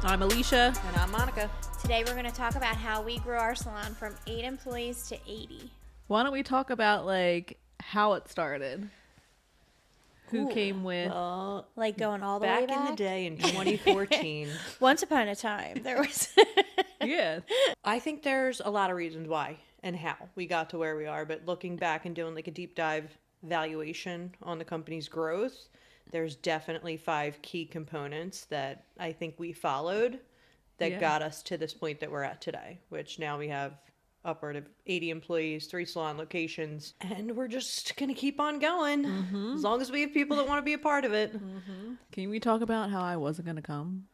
I'm Alicia. And I'm Monica. Today we're going to talk about how we grew our salon from 8 employees to 80. Why don't we talk about how it started? Who came with? Like going all the way back? Back in the day in 2014. Once upon a time, there was... Yeah. I think there's a lot of reasons why and how we got to where we are. But looking back and doing like a deep dive valuation on the company's growth, there's definitely 5 key components that I think we followed that got us to this point that we're at today, which now we have upward of 80 employees, 3 salon locations, and we're just going to keep on going as long as we have people that want to be a part of it. Can we talk about how I wasn't going to come?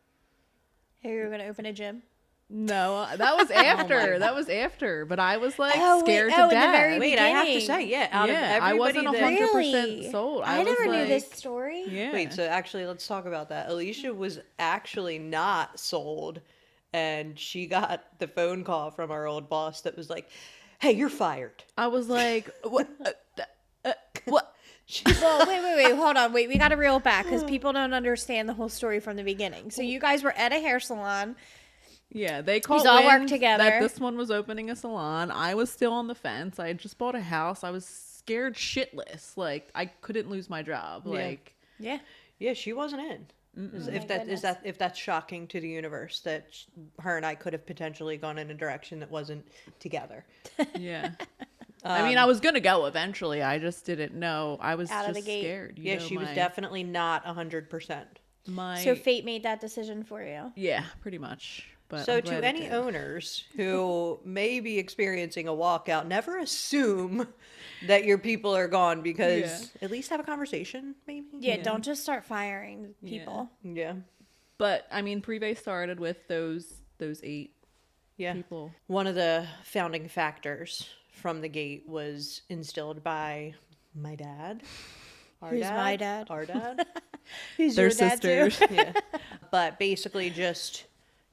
Hey, you were going to open a gym? No, that was after. That was after. But I was like scared to in the death. very Wait, I have to say, out of everybody I wasn't 100% Really? sold. I was never knew like, this story. Yeah. Wait, so actually, let's talk about that. Alicia was actually not sold, and she got the phone call from our old boss that was like, "Hey, you're fired." I was like, what? What? Well, wait, hold on. Wait, we got to reel it back because people don't understand the whole story from the beginning. So you guys were at a hair salon. Yeah, they called all work wind together. that this one was opening a salon. I was still on the fence. I had just bought a house. I was scared shitless. Like, I couldn't lose my job. Yeah. Like, Yeah, she wasn't in. If that's shocking to the universe that her and I could have potentially gone in a direction that wasn't together. yeah. I mean, I was going to go eventually. I just didn't know. I was Out of just the gate. scared. Yeah, she was definitely not 100%. So fate made that decision for you. Yeah, pretty much. But So I'm glad to it any did. owners who may be experiencing a walkout, never assume that your people are gone because at least have a conversation, maybe. Yeah, don't just start firing people. Yeah. But I mean, Privé started with those 8 Yeah. people. One of the founding factors from the gate was instilled by my dad. Who's my dad? Our dad. Who's Their your dad sisters. too? Yeah. But basically just,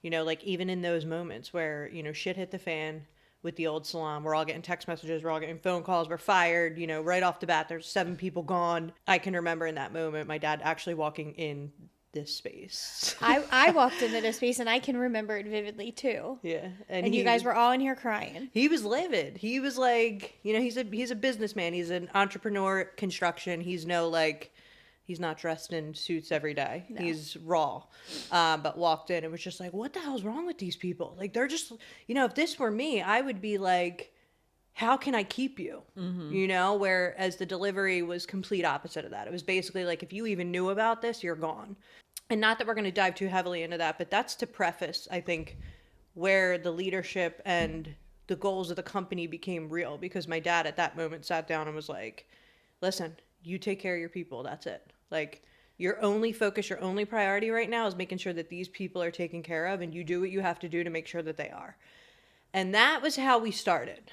like even in those moments where, shit hit the fan with the old salon, we're all getting text messages, we're all getting phone calls, we're fired, right off the bat, there's 7 people gone. I can remember in that moment, my dad actually walking in this space. I walked into this space and I can remember it vividly too. Yeah. And you guys were all in here crying. He was livid. He was like, he's a businessman. He's an entrepreneur, construction. He's not dressed in suits every day. No. He's raw. But walked in and was just like, what the hell's wrong with these people? Like, they're just, if this were me, I would be like, how can I keep you? Mm-hmm. Whereas the delivery was complete opposite of that. It was basically like, if you even knew about this, you're gone. And not that we're going to dive too heavily into that, but that's to preface, I think, where the leadership and the goals of the company became real. Because my dad at that moment sat down and was like, listen, you take care of your people. That's it. Like, your only focus, your only priority right now is making sure that these people are taken care of, and you do what you have to do to make sure that they are. And that was how we started.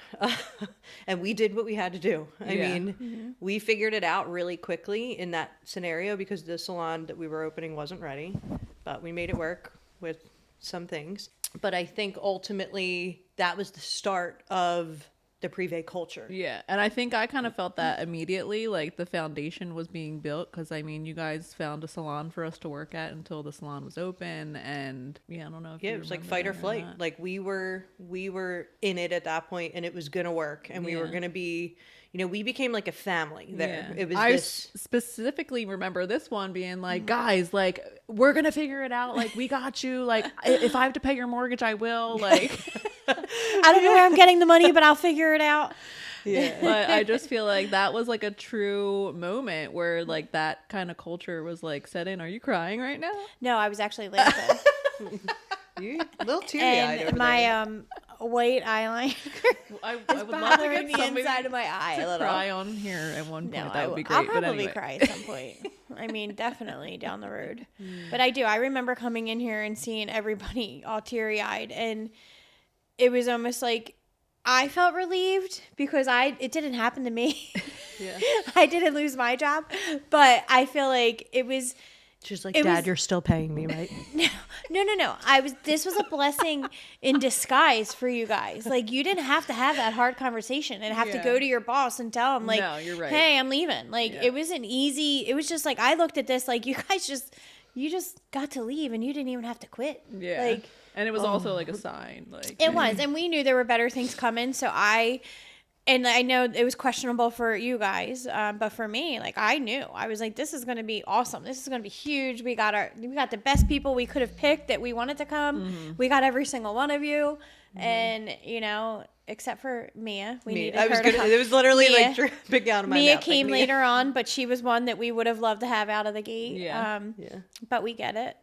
And we did what we had to do. I mean, we figured it out really quickly in that scenario because the salon that we were opening wasn't ready. But we made it work with some things. But I think ultimately that was the start of the Privé culture. Yeah, and I think I kind of felt that immediately, like the foundation was being built, because I mean, you guys found a salon for us to work at until the salon was open, and I don't know if it was like fight or flight. Like we were in it at that point, and it was gonna work, and we were gonna be, we became like a family there. Yeah. It was I specifically remember this one being like, guys, like, we're gonna figure it out. Like, we got you. Like, if I have to pay your mortgage, I will. Like, I don't know where I'm getting the money, but I'll figure it out. Yeah. But I just feel like that was like a true moment where like that kind of culture was like set in. Are you crying right now? No, I was actually laughing. You a little teary-eyed And over my there. White eyeliner I would love to bothering get the somebody inside of my eye a to little. cry on here at one point. No, That would be great. I'll but probably anyway. cry at some point. I mean, definitely down the road. But I do. I remember coming in here and seeing everybody all teary-eyed, and it was almost like I felt relieved because it didn't happen to me. Yeah. I didn't lose my job, but I feel like it was. She's like, Dad, you're still paying me, right? No. This was a blessing in disguise for you guys. Like, you didn't have to have that hard conversation and have to go to your boss and tell him, like, no, you're right. Hey, I'm leaving. Like, it was just like, I looked at this like, you guys just you just got to leave and you didn't even have to quit. Yeah. Like, and it was also like a sign. Like it was. And we knew there were better things coming. So and I know it was questionable for you guys, but for me, like, I knew. I was like, this is going to be awesome. This is going to be huge. We got the best people we could have picked that we wanted to come. Mm-hmm. We got every single one of you. And, you know, except for Mia. We needed I was her to gonna. come. It was literally Mia- like dripping out of my Mia mouth. came Mia. later on, but she was one that we would have loved to have out of the gate. Yeah. Yeah. But we get it.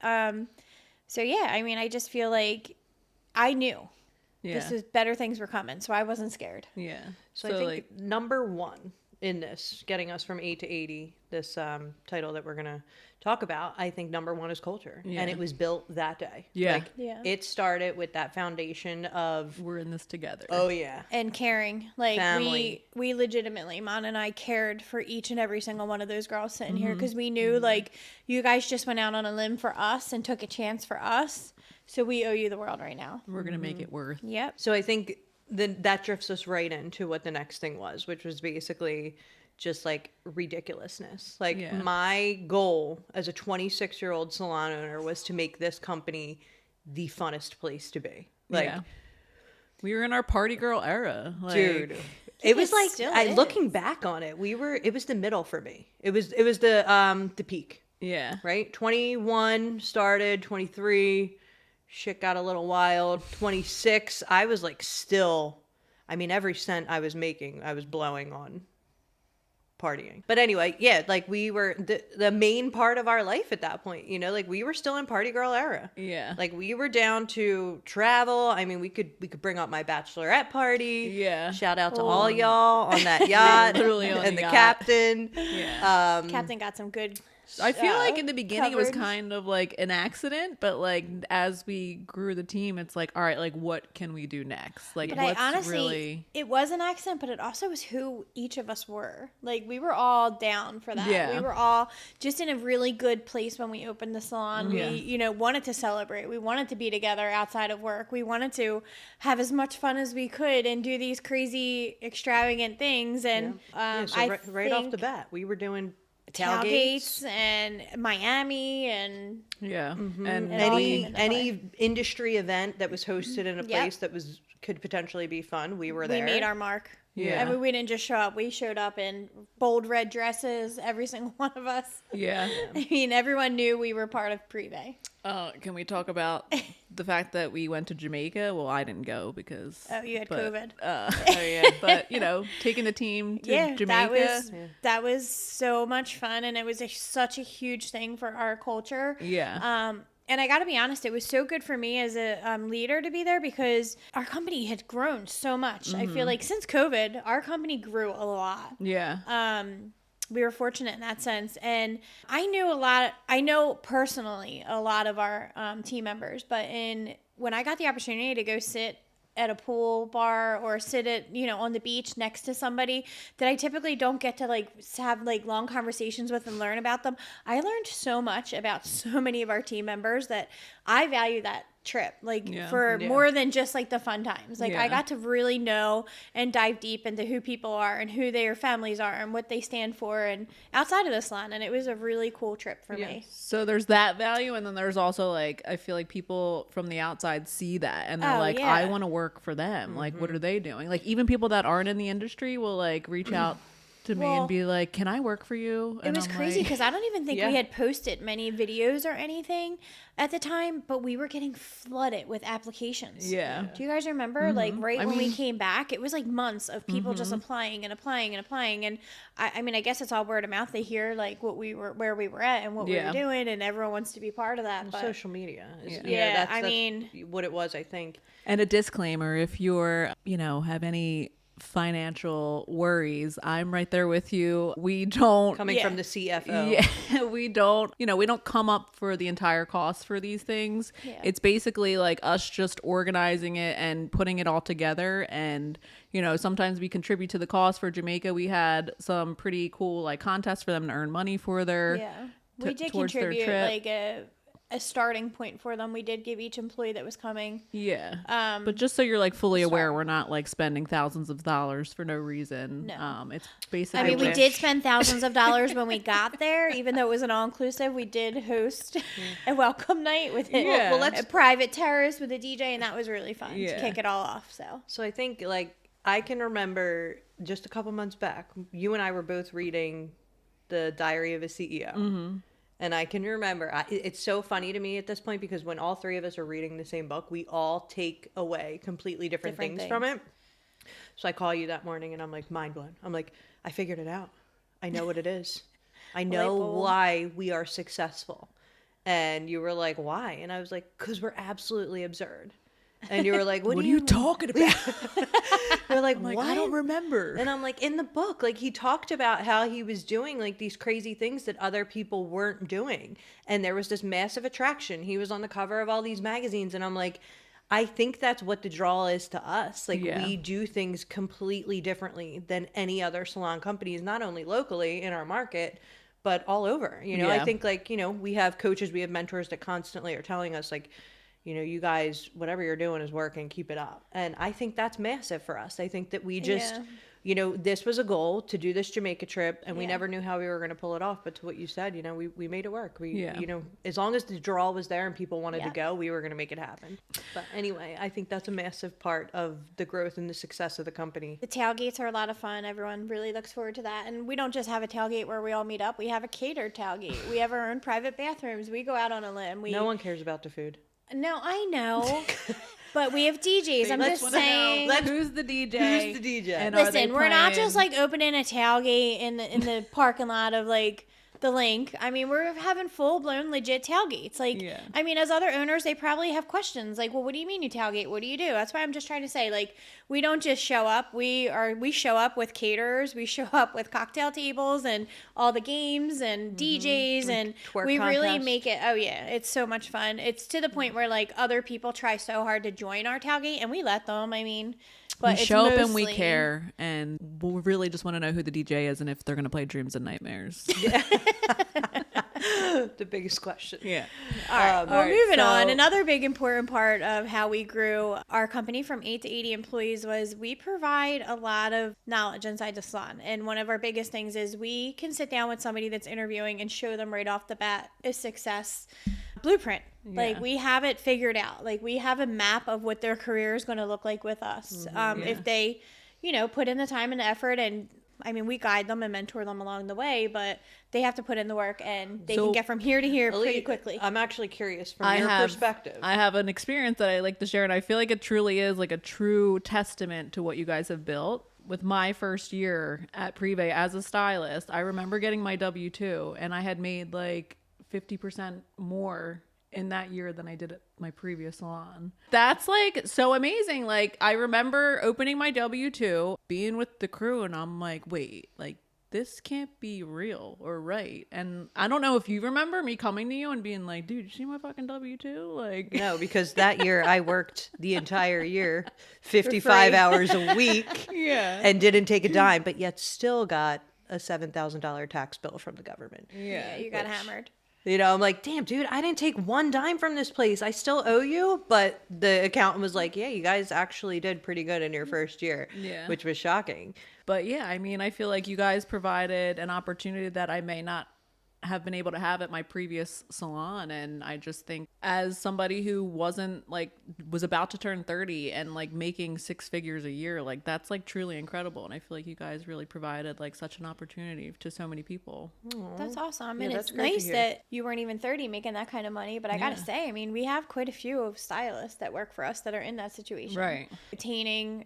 So, yeah, I mean, I just feel like I knew. yeah. This is better things were coming, so I wasn't scared. Yeah. So I think number one in this, getting us from 8 to 80, this title that we're gonna talk about, I think number one is culture, Yeah. and it was built that day. Yeah. Like, Yeah. it started with that foundation of, we're in this together. oh yeah, And caring, like, Family. we legitimately, Mon and I cared for each and every single one of those girls sitting here, because we knew, like, you guys just went out on a limb for us and took a chance for us, so we owe you the world right now. We're gonna make it worth. Yep. So I think that drifts us right into what the next thing was, which was basically just like ridiculousness. Like, Yeah. my goal as a 26-year-old salon owner was to make this company the funnest place to be. Like, yeah. We were in our party girl era. Like, dude, it was like, still looking back on it, it was the middle for me. It was the peak, Yeah. right? 21 started, 23 shit got a little wild. 26, I was like still, I mean, every cent I was making, I was blowing on partying. But anyway, yeah, like, we were the main part of our life at that point, you know, like, we were still in party girl era. Yeah. Like, we were down to travel. I mean, we could bring up my bachelorette party. Yeah. Shout out to all y'all on that yacht. Literally on and the the yacht. captain. Yeah. Captain got some good. I feel like in the beginning it was covered. kind of like an accident, but like as we grew the team, it's like, all right, like what can we do next? Like But what's I honestly, really it was an accident, but it also was who each of us were. Like, we were all down for that. Yeah. We were all just in a really good place when we opened the salon. Yeah. We, you know, wanted to celebrate. We wanted to be together outside of work. We wanted to have as much fun as we could and do these crazy, extravagant things. And So I right off think the bat, we were doing tailgates tailgates. and Miami and yeah. Mm-hmm. And And all Any came into any industry event that was hosted in a Yep. place that could potentially be fun, we were there. we made our mark. Yeah. I mean, we didn't just show up. We showed up in bold red dresses, every single one of us. yeah. I mean, everyone knew we were part of Privé. Can we talk about the fact that we went to Jamaica? Well, I didn't go because Oh, you had but, COVID. Oh yeah, but you know, taking the team to Jamaica. that was so much fun, and it was such a huge thing for our culture. Yeah. And I got to be honest, it was so good for me as a leader to be there, because our company had grown so much. I feel like since COVID, our company grew a lot. Yeah. We were fortunate in that sense. And I know personally a lot of our team members, but when I got the opportunity to go sit at a pool bar or sit at, you know, on the beach next to somebody that I typically don't get to like have like long conversations with and learn about them, I learned so much about so many of our team members that I value that trip, like for more than just like the fun times. Like I got to really know and dive deep into who people are and who their families are and what they stand for and outside of the salon, and it was a really cool trip for me. So there's that value, and then there's also like, I feel like people from the outside see that and they're like, I want to work for them. Like, what are they doing? Like, even people that aren't in the industry will like reach out to me and be like, can I work for you? And It was I'm crazy like, because I don't even think Yeah. we had posted many videos or anything at the time, but we were getting flooded with applications. yeah. Do you guys remember? Like right when we mean- came back, it was like months of people just applying and applying and applying. And I mean, I guess it's all word of mouth. They hear like where we were at and what we Yeah. were doing, and everyone wants to be part of that. But social media. Yeah. Yeah, I that's mean- what it was, I think. And a disclaimer, if you're, you know, have any financial worries, I'm right there with you. We don't Coming Yeah. from the CFO. Yeah, we don't, you know, we don't come up for the entire cost for these things. Yeah. It's basically like us just organizing it and putting it all together. And, you know, sometimes we contribute to the cost. For Jamaica, we had some pretty cool like contests for them to earn money for their, yeah, we did towards their contribute trip. like a starting point for them. We did give each employee that was coming. Yeah. But just so you're like fully aware, we're not like spending thousands of dollars for no reason. No. It's basically. I mean, we did spend thousands of dollars when we got there, even though it was an all-inclusive. We did host a welcome night with a private terrace with a DJ, and that was really fun to kick it all off. So I think like I can remember just a couple months back, you and I were both reading the Diary of a CEO. Mm-hmm. And I can remember, it's so funny to me at this point because when all three of us are reading the same book, we all take away completely different things from it. So I call you that morning and I'm like, mind blown. I'm like, I figured it out. I know what it is. I know why we are successful. And you were like, why? And I was like, because we're absolutely absurd. And you were like, what are you talking about? We're like, what? I don't remember. And I'm like, in the book, like he talked about how he was doing like these crazy things that other people weren't doing. And there was this massive attraction. He was on the cover of all these magazines. And I'm like, I think that's what the draw is to us. Like we do things completely differently than any other salon companies, not only locally in our market, but all over. You know, I think like, you know, we have coaches, we have mentors that constantly are telling us like, you know, you guys, whatever you're doing is working, keep it up. And I think that's massive for us. I think that we just, you know, this was a goal to do this Jamaica trip and we never knew how we were going to pull it off. But to what you said, you know, we made it work. You know, as long as the draw was there and people wanted to go, we were going to make it happen. But anyway, I think that's a massive part of the growth and the success of the company. The tailgates are a lot of fun. Everyone really looks forward to that. And we don't just have a tailgate where we all meet up. We have a catered tailgate. We have our own private bathrooms. We go out on a limb. No one cares about the food. No, I know. But we have DJs. I'm just saying. Who's the DJ? Who's the DJ? And listen, we're not just like opening a tailgate in the parking lot of like the Link. I mean, we're having full blown legit tailgates. Like, I mean, as other owners, they probably have questions like, well, what do you mean you tailgate? What do you do? That's why I'm just trying to say, like, we don't just show up. We show up with caterers. We show up with cocktail tables and all the games and DJs and we really make it. Oh yeah, it's so much fun. It's to the point where like other people try so hard to join our tailgate and we let them. I mean. But we show up and we care, and we really just want to know who the DJ is and if they're going to play Dreams and Nightmares. Yeah. The biggest question. Yeah. All right. Moving on. Another big important part of how we grew our company from 8 to 80 employees was we provide a lot of knowledge inside the salon. And one of our biggest things is we can sit down with somebody that's interviewing and show them right off the bat a success blueprint. Like we have it figured out. Like we have a map of what their career is going to look like with us. If they, you know, put in the time and the effort, and I mean, we guide them and mentor them along the way, but they have to put in the work and they can get from here to here pretty quickly. I'm actually curious from your perspective. I have an experience that I like to share, and I feel like it truly is like a true testament to what you guys have built. With my first year at Privé as a stylist, I remember getting my W-2 and I had made like 50% more in that year than I did at my previous salon. That's like so amazing. Like I remember opening my W-2, being with the crew, and I'm like, wait, like this can't be real or right. And I don't know if you remember me coming to you and being like, dude, you see my fucking W-2? Like, no, because that year I worked the entire year, 55 hours a week, and didn't take a dime, but yet still got a $7,000 tax bill from the government. Yeah, you got hammered. You know, I'm like, damn, dude, I didn't take one dime from this place. I still owe you. But the accountant was like, yeah, you guys actually did pretty good in your first year, which was shocking. But yeah, I mean, I feel like you guys provided an opportunity that I may not have been able to have at my previous salon. And I just think as somebody who was about to turn 30 and like making 6 figures a year, like that's like truly incredible. And I feel like you guys really provided like such an opportunity to so many people. Aww. That's awesome. And it's nice that you weren't even 30 making that kind of money. But I gotta say, I mean, we have quite a few of stylists that work for us that are in that situation. Right. Attaining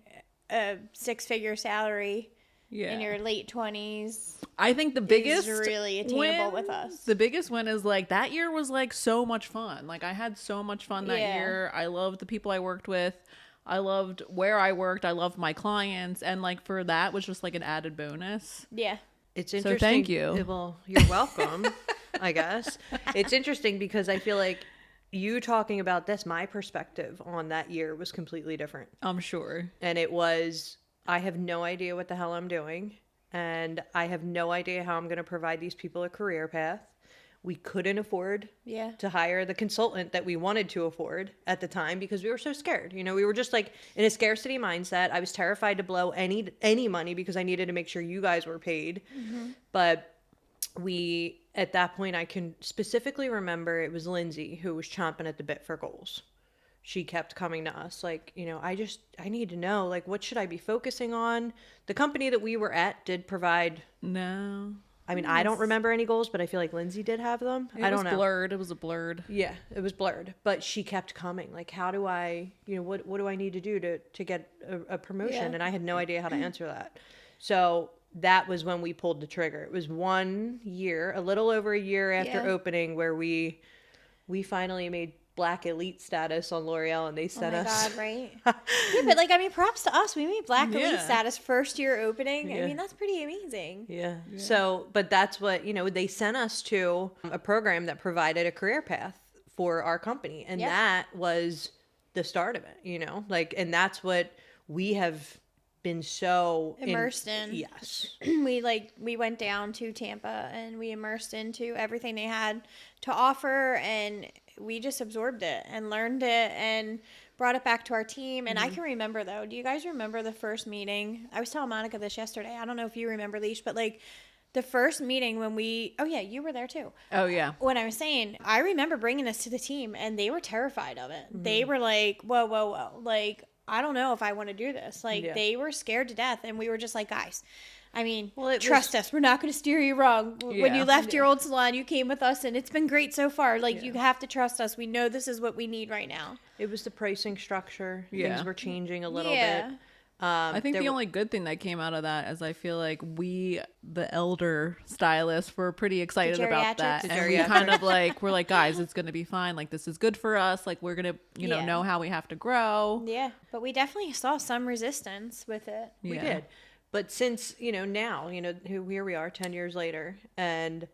a 6-figure salary in your late 20s. I think the biggest is really attainable with us. The biggest win is like that year was like so much fun. Like I had so much fun that year. I loved the people I worked with. I loved where I worked. I loved my clients. And like for that was just like an added bonus. Yeah. It's interesting. So thank you. Well, you're welcome, I guess. It's interesting because I feel like you talking about this, my perspective on that year was completely different. I'm sure. And it was, I have no idea what the hell I'm doing. And I have no idea how I'm going to provide these people a career path. we couldn't afford Yeah. to hire the consultant that we wanted to afford at the time because we were so scared. You know, we were just like in a scarcity mindset. I was terrified to blow any money because I needed to make sure you guys were paid. But at that point, I can specifically remember it was Lindsay who was chomping at the bit for goals. She kept coming to us like, you know, I need to know, like, what should I be focusing on? The company that we were at did provide. No. I mean, I don't remember any goals, but I feel like Lindsay did have them. I don't know. It was blurred. Yeah, it was blurred. But she kept coming. Like, how do I, you know, what do I need to do to get a promotion? Yeah. And I had no idea how to answer that. So that was when we pulled the trigger. It was 1 year, a little over a year after opening, where we finally made Black Elite status on L'Oreal, and they sent us. Oh my God, right? Yeah, but like, I mean, props to us. We made Black Elite Yeah. status first year opening. Yeah. I mean, that's pretty amazing. Yeah. So, but that's what, you know, they sent us to a program that provided a career path for our company. And that was the start of it, you know, like, and that's what we have been so Immersed in. Yes. We went down to Tampa and we immersed into everything they had to offer, and we just absorbed it and learned it and brought it back to our team. And I can remember, though, do you guys remember the first meeting? I was telling Monica this yesterday. I don't know if you remember, Leash, but like the first meeting when oh yeah, you were there too. Oh yeah. When I was saying, I remember bringing this to the team and they were terrified of it. They were like, whoa. Like, I don't know if I want to do this. Like, they were scared to death. And we were just like, guys, I mean, trust us. We're not going to steer you wrong. When you left your old salon, you came with us, and it's been great so far. Like, you have to trust us. We know this is what we need right now. It was the pricing structure. Yeah. Things were changing a little bit. I think the only good thing that came out of that is I feel like we, the elder stylists, were pretty excited about that. And we kind of like, we're like, guys, it's going to be fine. Like, this is good for us. Like, we're going to, know how we have to grow. Yeah. But we definitely saw some resistance with it. We did. But since, now, here we are 10 years later, and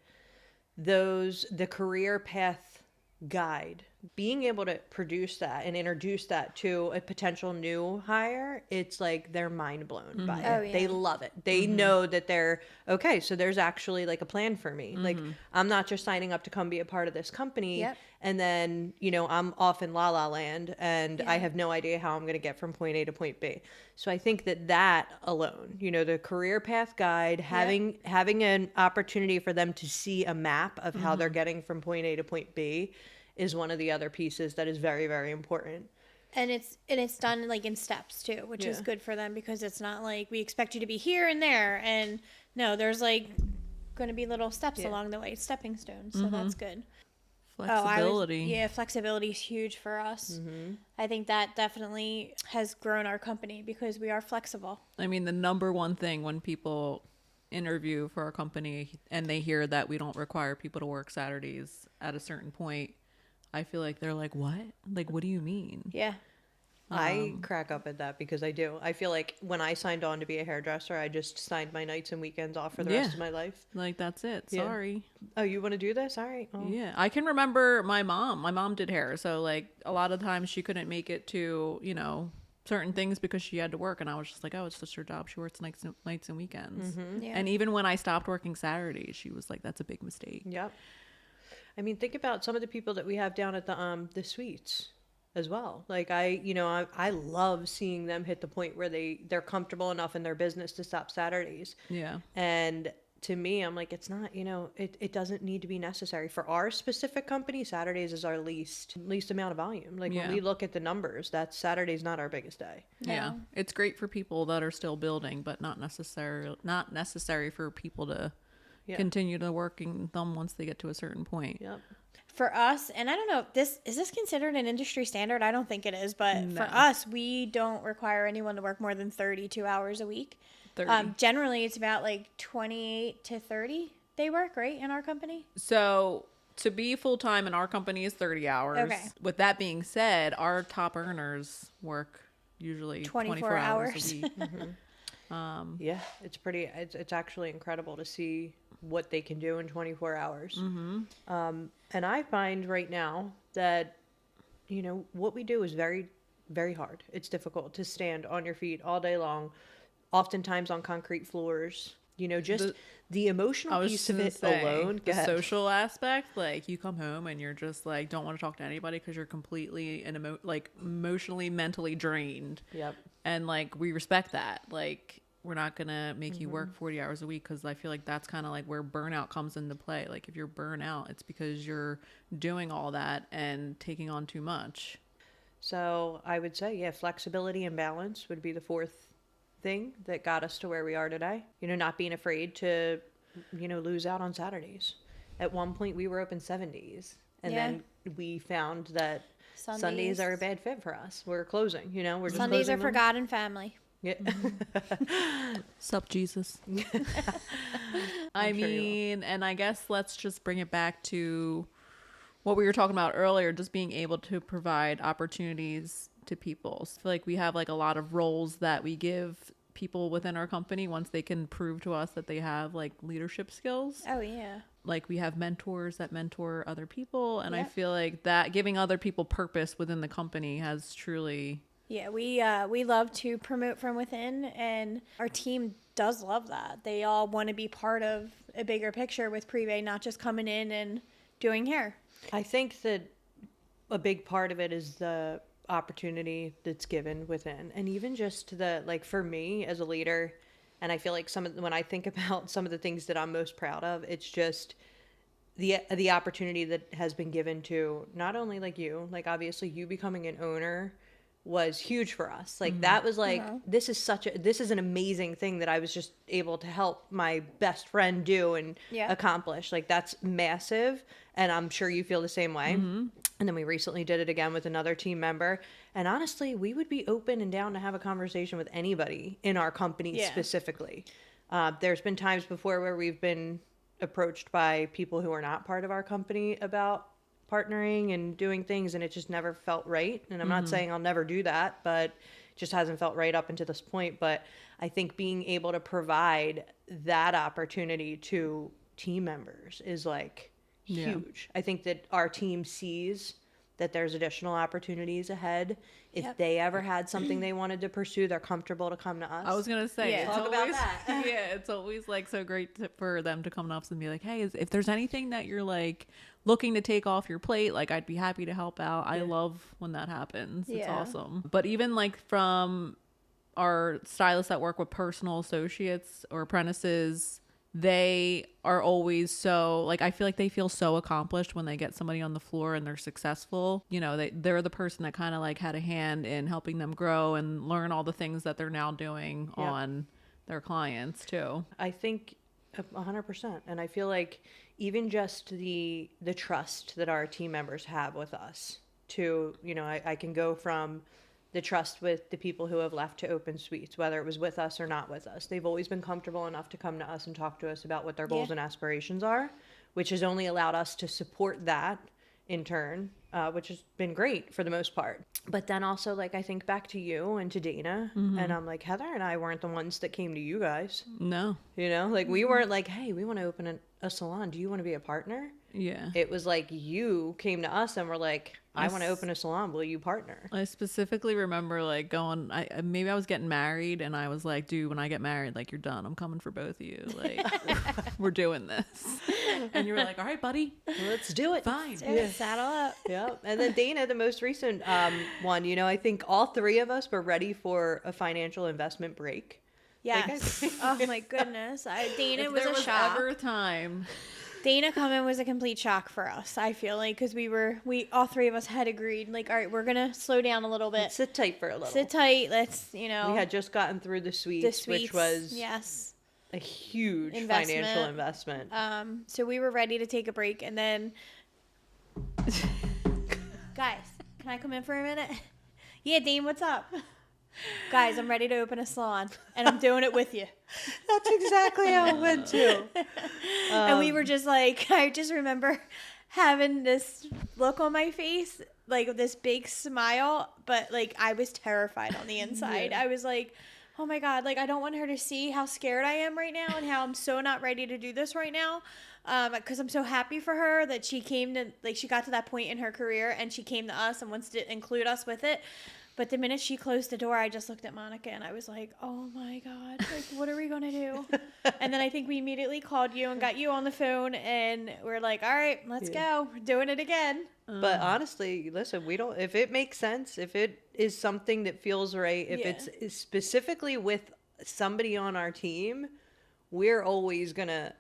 the career path guide, being able to produce that and introduce that to a potential new hire, it's like they're mind blown by it. Yeah. They love it. They know that they're okay. So there's actually like a plan for me. Like, I'm not just signing up to come be a part of this company. And then, I'm off in La La Land and I have no idea how I'm going to get from point A to point B. So I think that alone, the career path guide, having an opportunity for them to see a map of how they're getting from point A to point B is one of the other pieces that is very, very important. And it's done like in steps too, which is good for them, because it's not like we expect you to be here and there. And no, there's like going to be little steps along the way, stepping stones. So that's good. Flexibility. Flexibility is huge for us. I think that definitely has grown our company because we are flexible. I mean, the number one thing when people interview for our company and they hear that we don't require people to work Saturdays at a certain point, I feel like they're like, what? Like, what do you mean? Yeah. I crack up at that because I do. I feel like when I signed on to be a hairdresser, I just signed my nights and weekends off for the rest of my life. Like, that's it. Sorry. Oh, you want to do this? All right. Oh. Yeah. I can remember my mom. My mom did hair. So, like, a lot of times she couldn't make it to, certain things because she had to work. And I was just like, oh, it's just her job. She works nights and weekends. Yeah. And even when I stopped working Saturdays, she was like, that's a big mistake. Yep. I mean, think about some of the people that we have down at the suites as well. Like, I love seeing them hit the point where they're comfortable enough in their business to stop Saturdays. Yeah. And to me, I'm like, it's not, it doesn't need to be necessary. For our specific company, Saturdays is our least amount of volume. Like, when we look at the numbers, Saturday's not our biggest day. Yeah. It's great for people that are still building, but not necessary for people to continue to working them once they get to a certain point. Yep. For us, and I don't know, is this considered an industry standard? I don't think it is, but for us, we don't require anyone to work more than 32 hours a week. 30. Generally, it's about like 28 to 30 they work, right, in our company? So to be full-time in our company is 30 hours. Okay. With that being said, our top earners work usually 24 hours a week. Yeah, it's actually incredible to see what they can do in 24 hours. And I find right now that, what we do is very, very hard. It's difficult to stand on your feet all day long, oftentimes on concrete floors. just the emotional piece of it alone. The social aspect, like you come home and you're just like don't want to talk to anybody because you're completely and emotionally, mentally drained. Yep. And like we respect that. Like we're not gonna make you work 40 hours a week because I feel like that's kind of like where burnout comes into play. Like if you're burnt out, it's because you're doing all that and taking on too much. So I would say, yeah, flexibility and balance would be the fourth thing that got us to where we are today. Not being afraid to, lose out on Saturdays. At one point we were open 7 days and then we found that Sundays are a bad fit for us. We're closing, we're just Sundays are for God and family. Yeah. Sup, Jesus. I mean, and I guess let's just bring it back to what we were talking about earlier, just being able to provide opportunities to people. So I feel like we have like a lot of roles that we give people within our company once they can prove to us that they have like leadership skills. Oh yeah. Like we have mentors that mentor other people, and I feel like that giving other people purpose within the company has truly. Yeah, we love to promote from within, and our team does love that. They all want to be part of a bigger picture with Privé, not just coming in and doing hair. I think that a big part of it is the opportunity that's given within, and even just the, like, for me as a leader, and I feel like when I think about some of the things that I'm most proud of, it's just the opportunity that has been given to not only like you, like obviously you becoming an owner was huge for us. Like that was like, this is an amazing thing that I was just able to help my best friend do and accomplish. Like that's massive. And I'm sure you feel the same way. And then we recently did it again with another team member. And honestly, we would be open and down to have a conversation with anybody in our company specifically. There's been times before where we've been approached by people who are not part of our company about partnering and doing things, and it just never felt right. And I'm not saying I'll never do that, but it just hasn't felt right up until this point. But I think being able to provide that opportunity to team members is like huge. I think that our team sees that there's additional opportunities ahead. If they ever had something they wanted to pursue, they're comfortable to come to us. I was going to say, talk about that. It's always like so great for them to come to us and be like, hey, if there's anything that you're like looking to take off your plate, like I'd be happy to help out. I love when that happens. It's awesome. But even like from our stylists that work with personal associates or apprentices, they are always so, like, I feel like they feel so accomplished when they get somebody on the floor and they're successful. You know, they're the person that kind of like had a hand in helping them grow and learn all the things that they're now doing on their clients too. I think 100%. And I feel like even just the trust that our team members have with us to, you know, I can go from the trust with the people who have left to open suites, whether it was with us or not with us. They've always been comfortable enough to come to us and talk to us about what their goals and aspirations are, which has only allowed us to support that in turn, which has been great for the most part. But then also, like, I think back to you and to Dana, and I'm like, Heather and I weren't the ones that came to you guys. No. You know, like we weren't like, hey, we want to open a salon. Do you want to be a partner? Yeah. It was like you came to us and were like, I want to open a salon. Will you partner? I specifically remember like going, maybe I was getting married and I was like, dude, when I get married, like you're done. I'm coming for both of you. Like we're doing this. And you were like, all right, buddy, let's do it. Fine. Saddle up. Yeah. And then Dana, the most recent one, you know, I think all three of us were ready for a financial investment break. Yes. Oh my goodness. Dana was a shock. Ever a time. Dana coming was a complete shock for us, I feel like, because we all three of us had agreed, like, all right, we're going to slow down a little bit. Let's sit tight for a little. Sit tight. Let's, you know. We had just gotten through the suites which was a huge financial investment. So we were ready to take a break, and then, guys, can I come in for a minute? Yeah, Dane, what's up? Guys, I'm ready to open a salon, and I'm doing it with you. That's exactly how it went, too. And we were just like, I just remember having this look on my face, like this big smile, but like I was terrified on the inside. I was like, oh my God, like I don't want her to see how scared I am right now and how I'm so not ready to do this right now. Because I'm so happy for her that she came to, like, she got to that point in her career and she came to us and wants to include us with it. But the minute she closed the door, I just looked at Monica and I was like, oh my God, like, what are we going to do? And then I think we immediately called you and got you on the phone and we're like, all right, let's go. We're doing it again. But honestly, listen, if it makes sense, if it is something that feels right, if it's specifically with somebody on our team, we're always gonna,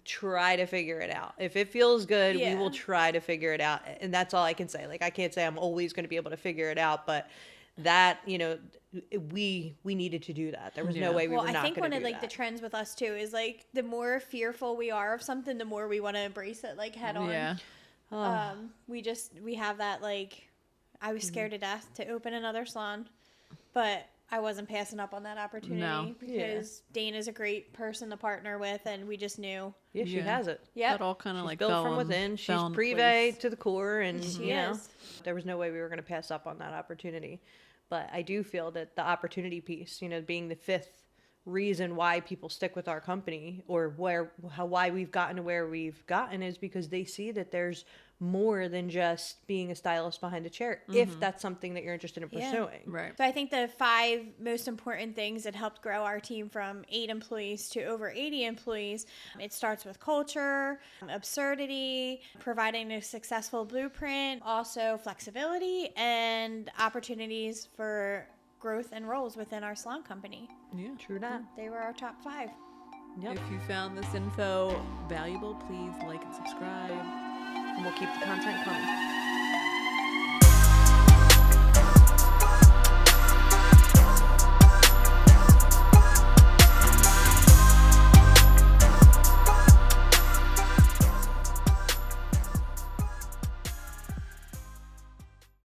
try to figure it out. If it feels good, we will try to figure it out. And that's all I can say. Like, I can't say I'm always gonna be able to figure it out, but that, we needed to do that. There was no way we were not gonna do that. Well, I think one of the trends with us too is like the more fearful we are of something, the more we want to embrace it like head on. Yeah. We have that, like, I was scared to death to open another salon, but I wasn't passing up on that opportunity because Dana's a great person to partner with, and we just knew. Yeah, she has it. Yeah, that all kind of like built from within. She's privé to the core, and there was no way we were going to pass up on that opportunity. But I do feel that the opportunity piece, being the fifth reason why people stick with our company, or why we've gotten to where we've gotten, is because they see that there's more than just being a stylist behind a chair, if that's something that you're interested in pursuing. Right. So I think the 5 most important things that helped grow our team from 8 employees to over 80 employees, it starts with culture, absurdity, providing a successful blueprint, also flexibility, and opportunities for growth and roles within our salon company. Yeah, true that. They were our top 5. Yep. If you found this info valuable, please like and subscribe. And we'll keep the content coming.